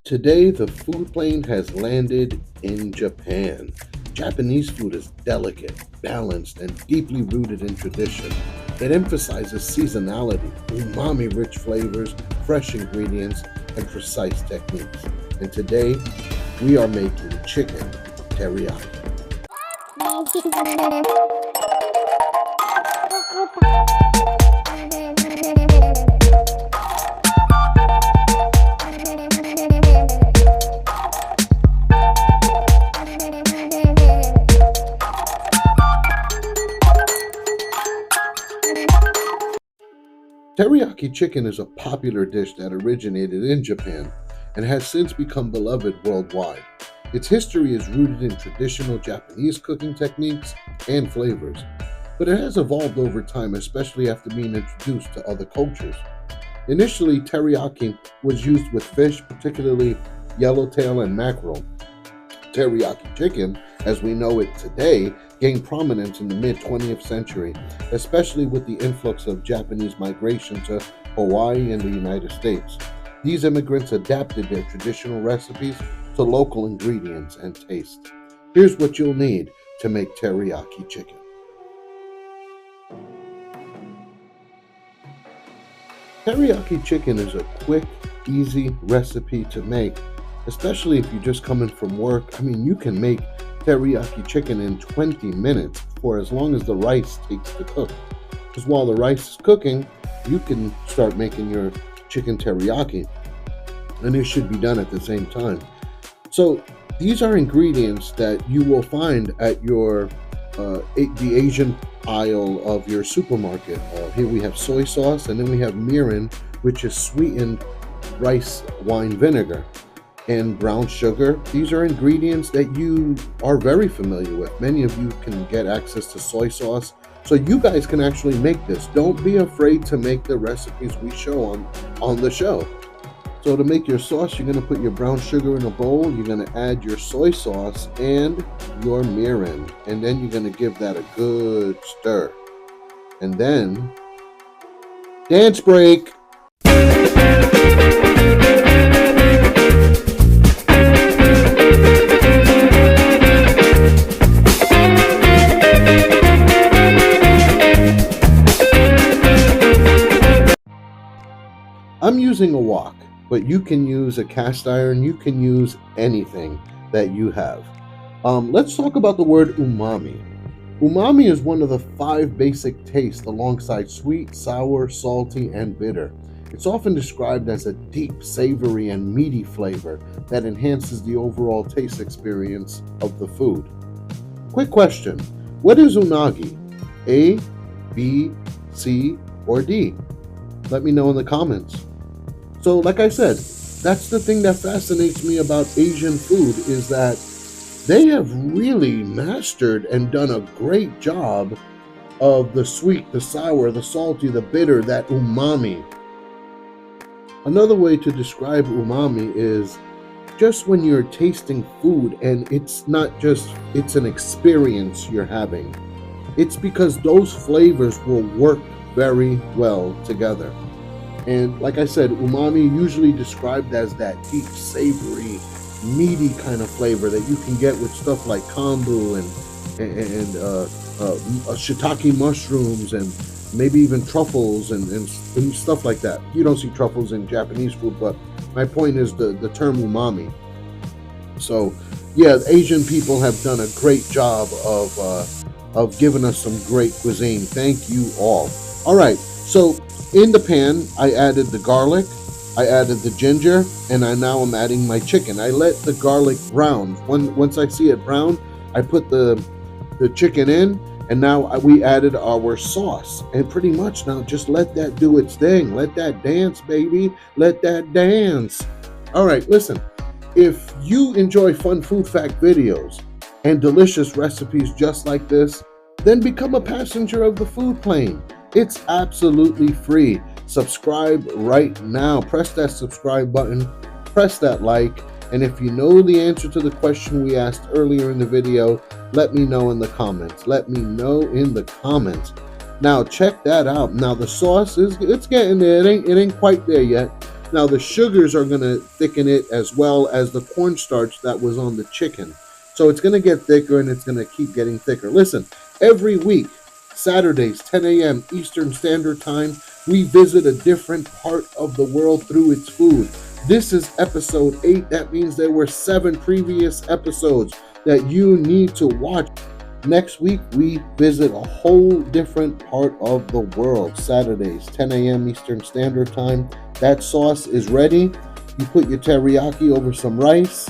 Today, the food plane has landed in Japan. Japanese food is delicate, balanced, and deeply rooted in tradition. It emphasizes seasonality, umami-rich flavors, fresh ingredients, and precise techniques. And today, we are making chicken teriyaki. Teriyaki chicken is a popular dish that originated in Japan and has since become beloved worldwide. Its history is rooted in traditional Japanese cooking techniques and flavors, but it has evolved over time, especially after being introduced to other cultures. Initially, teriyaki was used with fish, particularly yellowtail and mackerel. Teriyaki chicken, as we know it today, gained prominence in the mid-20th century, especially with the influx of Japanese migration to Hawaii and the United States. These immigrants adapted their traditional recipes to local ingredients and taste. Here's what you'll need to make teriyaki chicken. Teriyaki chicken is a quick, easy recipe to make, especially if you're just coming from work. You can make teriyaki chicken in 20 minutes for as long as the rice takes to cook. Because while the rice is cooking, you can start making your chicken teriyaki, and it should be done at the same time. So these are ingredients that you will find at your the Asian aisle of your supermarket. Here we have soy sauce, and then we have Mirin, which is sweetened rice wine vinegar, and brown sugar. These are ingredients that you are very familiar with. Many of you can get access to soy sauce, so you guys can actually make this. Don't be afraid to make the recipes we show on the show. So to make your sauce, you're going to put your brown sugar in a bowl, you're going to add your soy sauce and your mirin, and then you're going to give that a good stir. And then, dance break! I'm using a wok, but you can use a cast iron, you can use anything that you have. Let's talk about the word umami. Umami is one of the 5 basic tastes alongside sweet, sour, salty, and bitter. It's often described as a deep, savory, and meaty flavor that enhances the overall taste experience of the food. Quick question, what is unagi? A, B, C, or D? Let me know in the comments. So like I said, that's the thing that fascinates me about Asian food, is that they have really mastered and done a great job of the sweet, the sour, the salty, the bitter, that umami. Another way to describe umami is just when you're tasting food and it's not just, it's an experience you're having. It's because those flavors will work very well together. And like I said, umami usually described as that deep, savory, meaty kind of flavor that you can get with stuff like kombu and shiitake mushrooms and maybe even truffles and stuff like that. You don't see truffles in Japanese food, but my point is the term umami. So yeah, Asian people have done a great job of giving us some great cuisine. Thank you all. All right, so in the pan, I added the garlic, I added the ginger, and now I'm adding my chicken. I let the garlic brown. Once I see it brown, I put the chicken in, and now we added our sauce. And pretty much now just let that do its thing. Let that dance, baby. Let that dance. All right, listen. If you enjoy fun food fact videos and delicious recipes just like this, then become a passenger of the food plane. It's absolutely free. Subscribe right now. Press that subscribe button, press that like, and if you know the answer to the question we asked earlier in the video, let me know in the comments. Let me know in the comments. Now check that out. Now the sauce it's getting there. It ain't quite there yet. Now the sugars are going to thicken it as well as the cornstarch that was on the chicken. So it's going to get thicker and it's going to keep getting thicker. Listen, every week, Saturdays, 10 a.m. Eastern Standard Time, we visit a different part of the world through its food. This is episode 8. That means there were 7 previous episodes that you need to watch. Next week, we visit a whole different part of the world. Saturdays, 10 a.m. Eastern Standard Time. That sauce is ready. You put your teriyaki over some rice,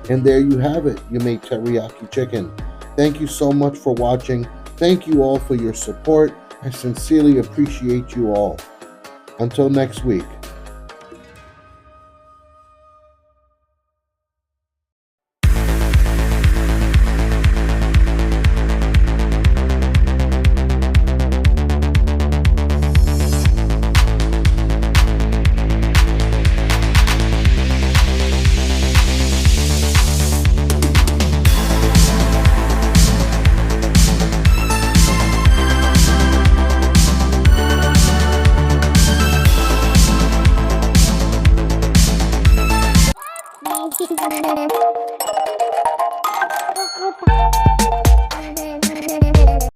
and there you have it. You made teriyaki chicken. Thank you so much for watching. Thank you all for your support. I sincerely appreciate you all. Until next week. Opa.